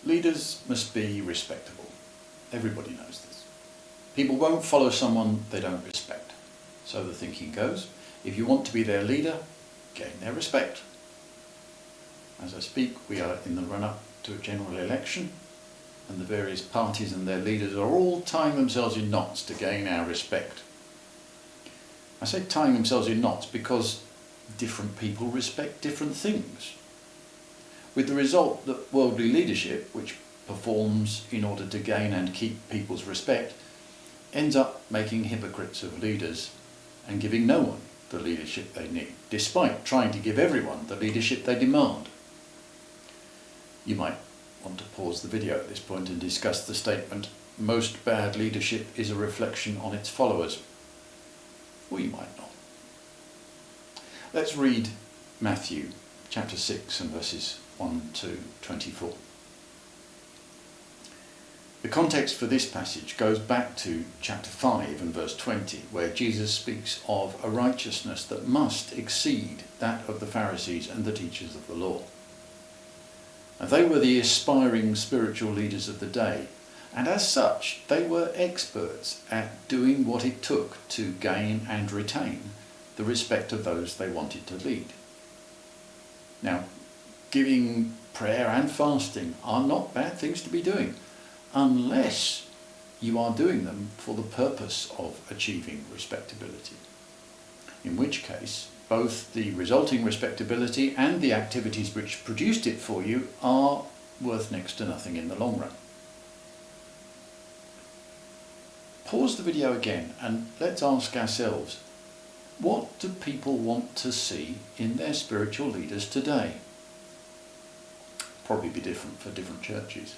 Leaders must be respectable. Everybody knows this. People won't follow someone they don't respect. So the thinking goes, if you want to be their leader, gain their respect. As I speak, we are in the run-up to a general election, and the various parties and their leaders are all tying themselves in knots to gain our respect. I say tying themselves in knots because different people respect different things, with the result that worldly leadership, which performs in order to gain and keep people's respect, ends up making hypocrites of leaders and giving no one the leadership they need, despite trying to give everyone the leadership they demand. You might want to pause the video at this point and discuss the statement, most bad leadership is a reflection on its followers. Or you might not. Let's read Matthew chapter 6 and verses 1 to 24. The context for this passage goes back to chapter 5 and verse 20, where Jesus speaks of a righteousness that must exceed that of the Pharisees and the teachers of the law. And they were the aspiring spiritual leaders of the day, and as such they were experts at doing what it took to gain and retain the respect of those they wanted to lead. Now, giving, prayer and fasting are not bad things to be doing, unless you are doing them for the purpose of achieving respectability, in which case both the resulting respectability and the activities which produced it for you are worth next to nothing in the long run. Pause the video again and let's ask ourselves, what do people want to see in their spiritual leaders today? Probably be different for different churches.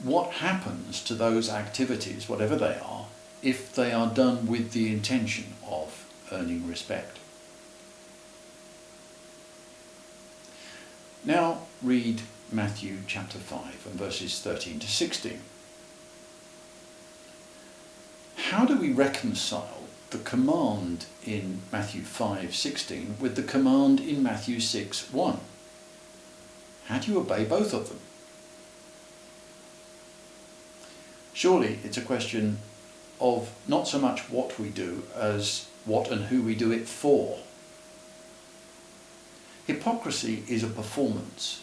What happens to those activities, whatever they are, if they are done with the intention of earning respect? Now read Matthew chapter 5 and verses 13 to 16. How do we reconcile the command in Matthew 5:16 with the command in Matthew 6:1? How do you obey both of them? Surely it's a question of not so much what we do as what and who we do it for. Hypocrisy is a performance,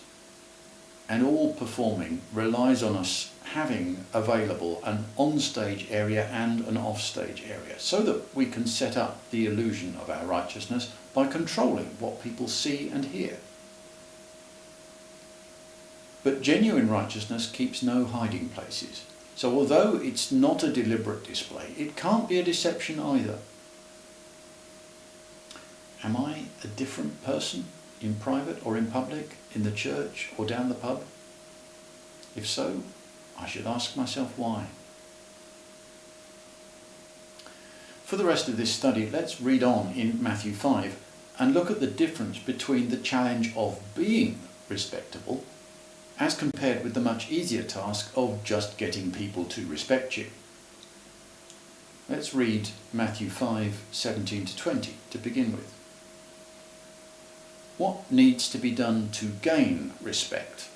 and all performing relies on us having available an on-stage area and an off-stage area, so that we can set up the illusion of our righteousness by controlling what people see and hear. But genuine righteousness keeps no hiding places. So although it's not a deliberate display, it can't be a deception either. Am I a different person in private or in public, in the church or down the pub? If so, I should ask myself why. For the rest of this study, let's read on in Matthew 5 and look at the difference between the challenge of being respectable as compared with the much easier task of just getting people to respect you. Let's read Matthew 5:17 to 20 to begin with. What needs to be done to gain respect?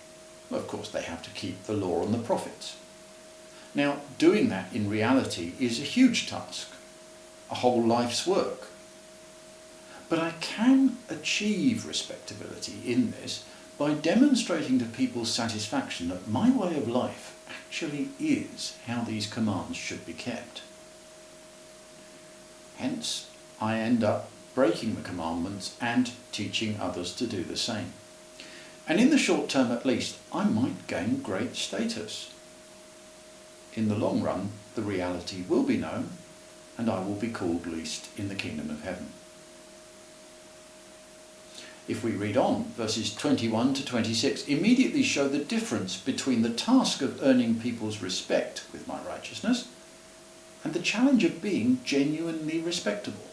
Well, of course, they have to keep the law and the prophets. Now, doing that in reality is a huge task, a whole life's work. But I can achieve respectability in this by demonstrating to people's satisfaction that my way of life actually is how these commands should be kept. Hence, I end up breaking the commandments and teaching others to do the same. And in the short term at least, I might gain great status. In the long run, the reality will be known, and I will be called least in the kingdom of heaven. If we read on, verses 21 to 26 immediately show the difference between the task of earning people's respect with my righteousness and the challenge of being genuinely respectable.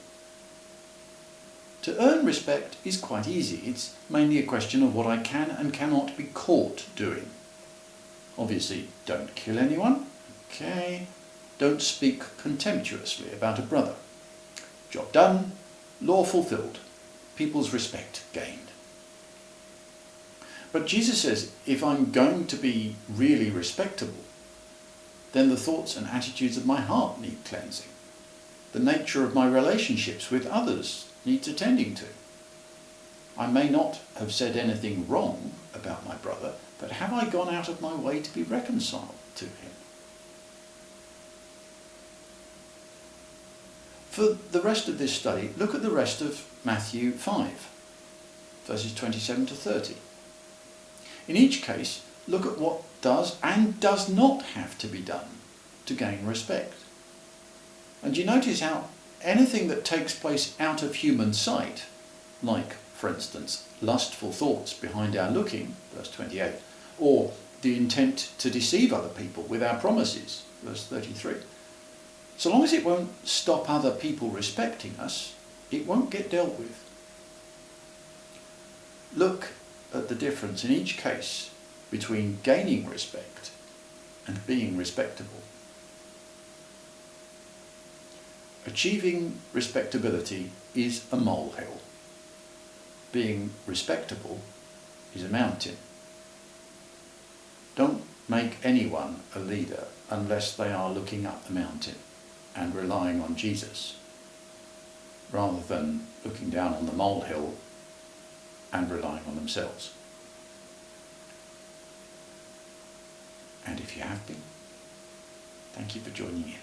To earn respect is quite easy. It's mainly a question of what I can and cannot be caught doing. Obviously, don't kill anyone. Okay. Don't speak contemptuously about a brother. Job done, law fulfilled, people's respect gained. But Jesus says, if I'm going to be really respectable, then the thoughts and attitudes of my heart need cleansing. The nature of my relationships with others needs attending to. I may not have said anything wrong about my brother, but have I gone out of my way to be reconciled to him? For the rest of this study, look at the rest of Matthew 5, verses 27 to 30. In each case, look at what does and does not have to be done to gain respect. And you notice how anything that takes place out of human sight, like, for instance, lustful thoughts behind our looking, verse 28, or the intent to deceive other people with our promises, verse 33, so long as it won't stop other people respecting us, it won't get dealt with. Look at the difference in each case between gaining respect and being respectable. Achieving respectability is a molehill. Being respectable is a mountain. Don't make anyone a leader unless they are looking up the mountain and relying on Jesus, rather than looking down on the molehill and relying on themselves. And if you have been, thank you for joining in.